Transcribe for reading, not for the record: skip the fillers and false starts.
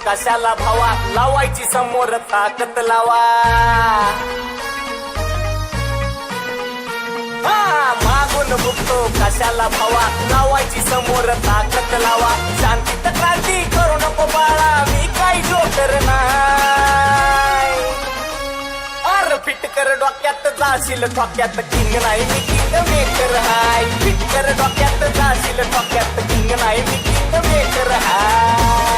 कशाला भावा, लावायची समोर ताकद लावा. मागून भुकतो कशाला भावा, लावायची समोर ताकद लावा. शांतीत क्रांती करू नको बाळा, मी काही जोकर नाही. अर फिट कर डोक्यात जाशील ठोक्यात, किंग नाही मी किंग मेकर हाय. फिट कर डोक्यात जाशील ठोक्यात, किंग नाही मी किंग मेकर हाय.